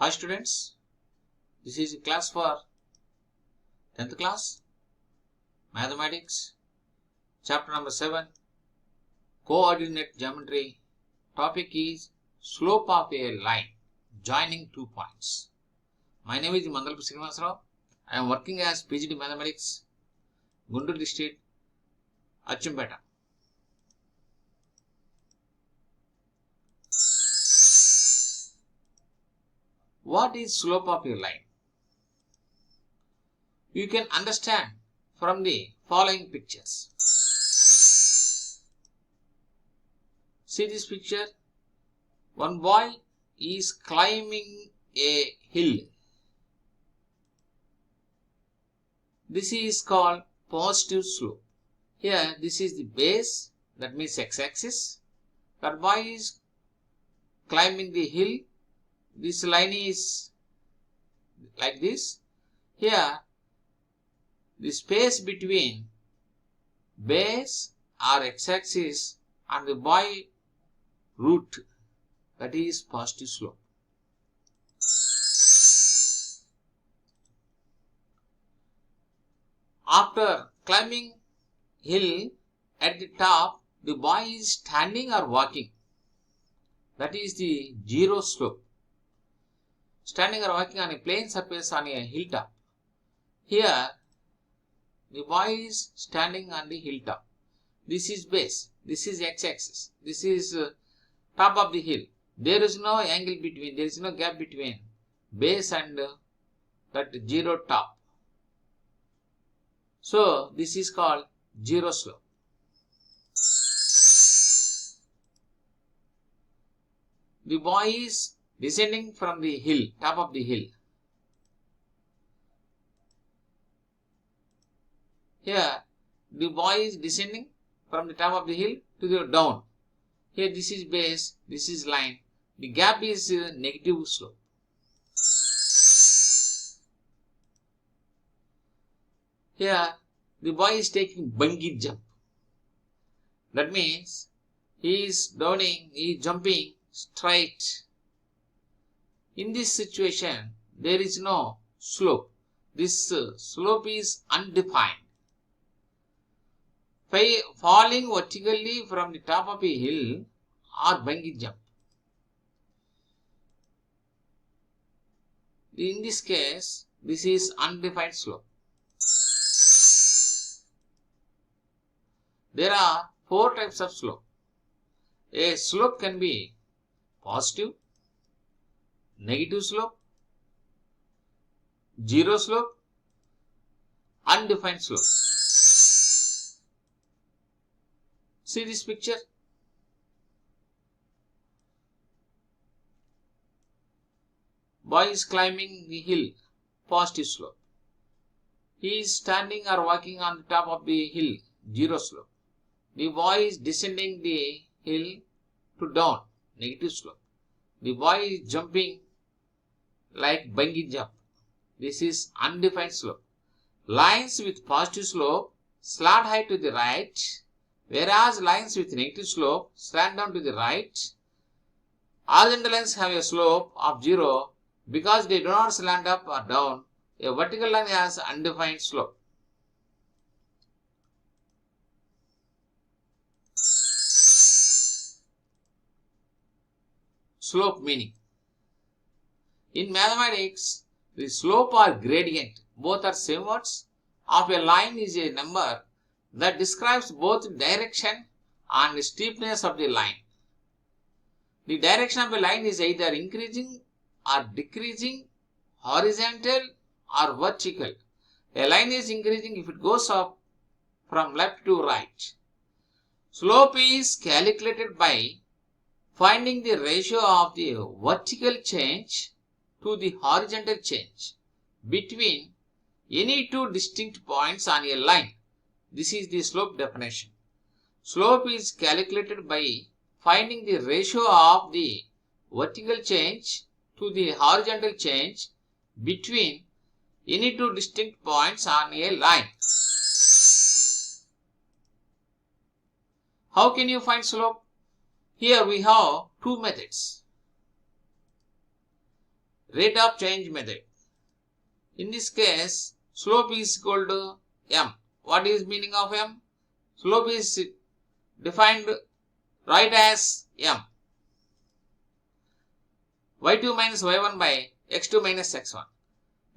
Hi students, this is class for 10th class, Mathematics, chapter number 7, Coordinate Geometry. Topic is slope of a line joining 2 points. My name is Mandalapu Srinivasarao. I am working as PhD Mathematics, Guntur District, Achyumpeta. What is slope of a line? You can understand from the following pictures. See this picture? One boy is climbing a hill. This is called positive slope. Here, this is the base, that means x-axis. That boy is climbing the hill. This line is like this. Here, the space between base or x-axis and the boy root, that is positive slope. After climbing hill, at the top, the boy is standing or walking. That is the zero slope. Standing or walking on a plane surface on a hilltop. Here, the boy is standing on the hilltop. This is base. This is x-axis. This is top of the hill. There is no angle between, there is no gap between base and that zero top. So, this is called zero slope. The boy is descending from the hill, top of the hill. Here, the boy is descending from the top of the hill to the down. Here, this is base, this is line. The gap is negative slope. Here, the boy is taking bungee jump. That means he is downing, he is jumping straight. In this situation, there is no slope. This slope is undefined. Falling vertically from the top of a hill or bungee jump. In this case, this is undefined slope. There are 4 types of slope. A slope can be positive, negative slope, zero slope, undefined slope. See this picture? Boy is climbing the hill, positive slope. He is standing or walking on the top of the hill, zero slope. The boy is descending the hill to down, negative slope. The boy is jumping like bungee jump. This is undefined slope. Lines with positive slope slant high to the right, whereas lines with negative slope slant down to the right. Horizontal lines have a slope of 0 because they do not slant up or down. A vertical line has undefined slope. Slope meaning. In mathematics, the slope or gradient, both are same words, of a line is a number that describes both direction and steepness of the line. The direction of a line is either increasing or decreasing, horizontal or vertical. A line is increasing if it goes up from left to right. Slope is calculated by finding the ratio of the vertical change to the horizontal change between any 2 distinct points on a line. This is the slope definition. Slope is calculated by finding the ratio of the vertical change to the horizontal change between any 2 distinct points on a line. How can you find slope? Here we have 2 methods. rate of change method. In this case, slope is equal to m. What is meaning of m? Slope is defined right as m. y2 minus y1 by x2 minus x1.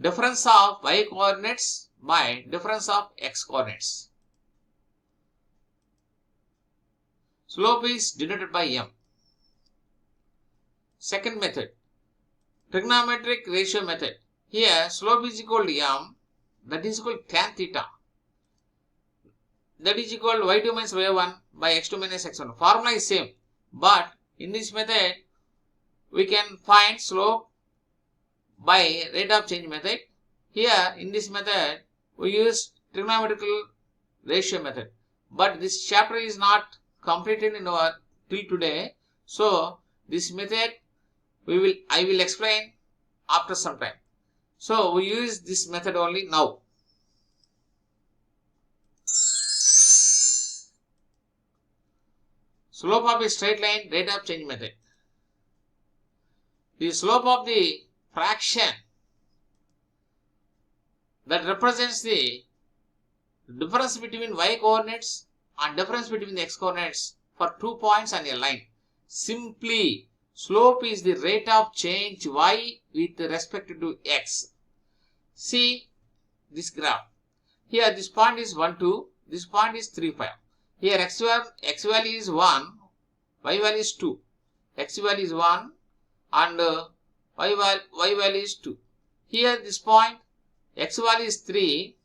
Difference of y coordinates by difference of x coordinates. Slope is denoted by m. Second method, trigonometric ratio method. Here slope is equal to m, that is equal to tan theta, that is equal to y2 minus y1 by x2 minus x1. Formula is same, but in this method we can find slope by rate of change method. Here in this method we use trigonometrical ratio method, but this chapter is not completed in our till today, so this method I will explain after some time. So we use this method only now. Slope of a straight line, rate of change method. The slope of the fraction that represents the difference between y coordinates and difference between the x coordinates for 2 points on a line. Simply, slope is the rate of change y with respect to x. See this graph. Here this point is 1, 2. This point is 3, 5. Here x value is 1, y value is 2. X value is 1 and y value is 2. Here this point x value is 3,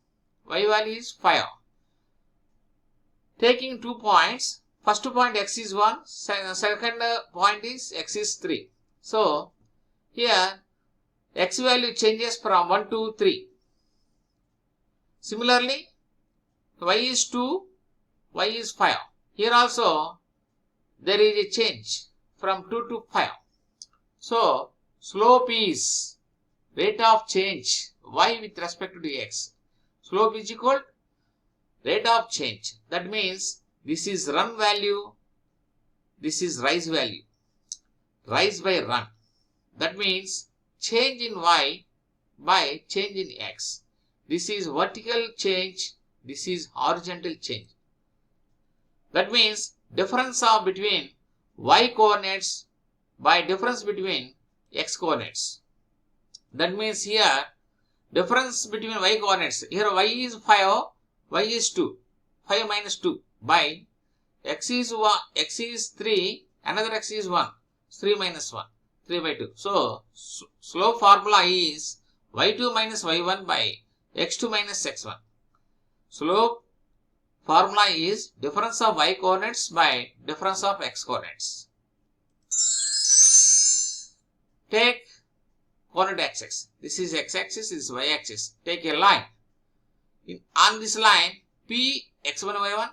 y value is 5. Taking 2 points, first point x is 1, second point is x is 3. So here x value changes from 1 to 3. Similarly, y is 2, y is 5. Here also there is a change from 2 to 5. So slope is rate of change y with respect to x. Slope is equal to rate of change. That means this is run value, this is rise value. Rise by run. That means change in y by change in x. This is vertical change, this is horizontal change. That means difference of between y coordinates by difference between x coordinates. That means here difference between y coordinates. Here y is 5, y is 2. 5 minus 2 by x is 1, x is 3, another x is 1. 3 minus 1, 3 by 2. So slope formula is y2 minus y1 by x2 minus x1. Slope formula is difference of y coordinates by difference of x coordinates. Take coordinate axis. This is x-axis, this is y-axis. Take a line. On this line, P x1 y1,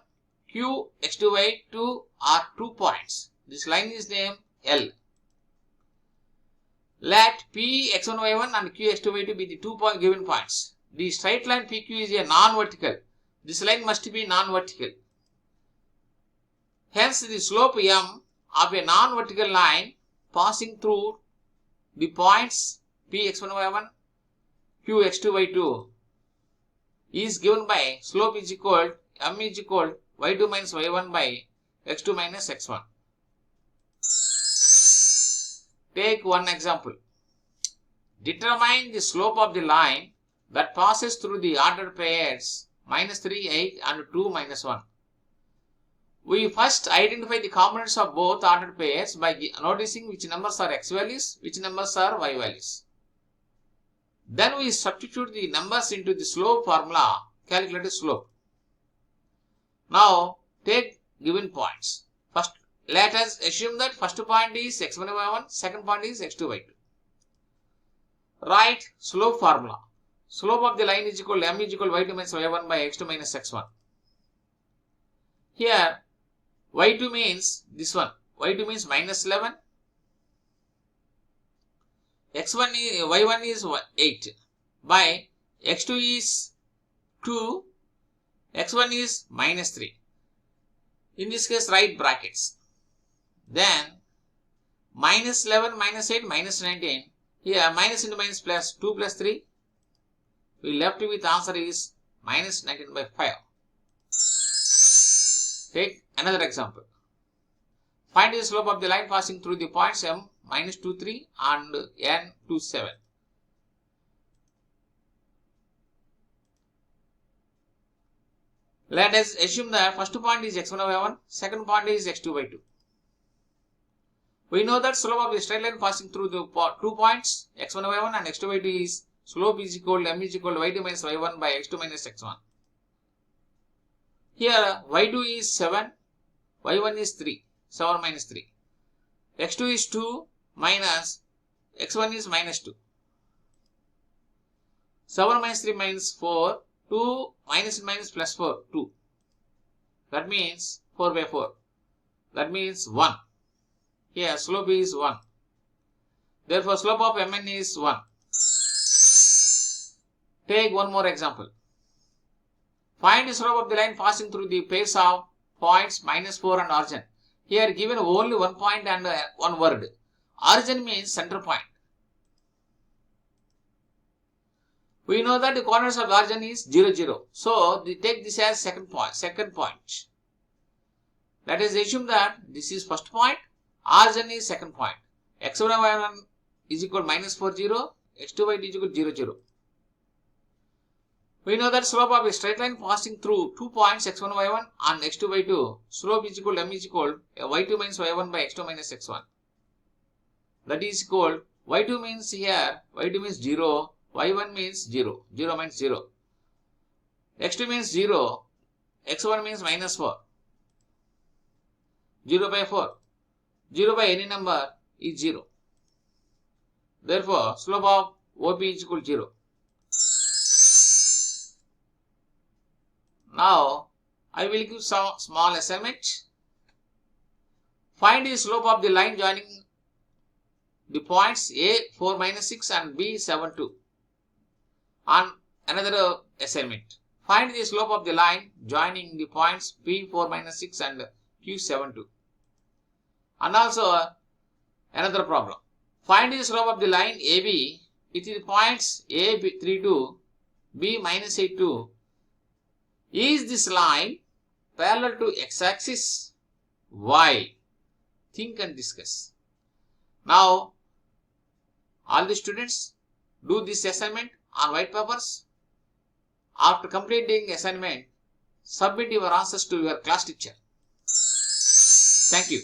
Q x2 y2 are 2 points. This line is named L. Let P x1 y1 and Q x2 y2 be the 2 given points. The straight line PQ is a non-vertical. This line must be non-vertical. Hence, the slope m of a non-vertical line passing through the points P x1 y1, Q x2 y2 is given by slope is equal m is equal y2 minus y1 by x2 minus x1. Take one example. Determine the slope of the line that passes through the ordered pairs minus 3, 8 and 2, minus 1. We first identify the components of both ordered pairs by noticing which numbers are x values, which numbers are y values. Then we substitute the numbers into the slope formula, calculate the slope. Now take given points. First, let us assume that first point is x1 y1, second point is x2 y2. Write slope formula. Slope of the line is equal to m is equal to y2 minus y1 by x2 minus x1. Here y2 means this one. Y2 means minus 11. X1 is, y1 is 8 by x2 is 2, x1 is minus 3. In this case, write brackets. Then minus 11 minus 8 minus 19. Here minus into minus plus 2 plus 3. We left with answer is minus 19 by 5. Take another example. Find the slope of the line passing through the points M minus 2, 3 and N 2, 7. Let us assume that first point is x1 by 1, second point is x2 by 2. We know that slope of the straight line passing through the 2 points x1 by 1 and x2 by 2 is slope is equal to m is equal to y2 minus y1 by x2 minus x1. Here y2 is 7, y1 is 3, 7 minus 3. x2 is 2 minus x1 is minus 2. 7 minus 3 minus 4, 2 minus minus plus 4, 2. That means 4 by 4. That means 1. Here slope is 1. Therefore slope of Mn is 1. Take one more example. Find the slope of the line passing through the pairs of points minus 4 and origin. Here given only one point and one word. Origin means center point. We know that the coordinates of the origin is 0, 0. So we take this as second point. Let us assume that this is first point. Origin is second point. x1 by 1 is equal to minus 4, 0. x2 by 2 is equal to 0, 0. We know that slope of a straight line passing through 2 points x1 by 1 and x2 by 2. Slope is equal to m is equal to y2 minus y1 by x2 minus x1. That is equal, y2 means here, y2 means 0, y1 means 0, 0 means 0. x2 means 0, x1 means minus 4. 0 by 4. 0 by any number is 0. Therefore, slope of OP is equal to 0. Now, I will give some small assignment. Find the slope of the line joining the points A 4 minus 6 and B 7 2. And another assignment. Find the slope of the line joining the points P 4 minus 6 and Q 7 2. And also another problem. Find the slope of the line AB with the points A 3 2, B minus 8 2. Is this line parallel to x-axis? Why? Think and discuss. Now, all the students do this assignment on white papers. After completing assignment, submit your answers to your class teacher. Thank you.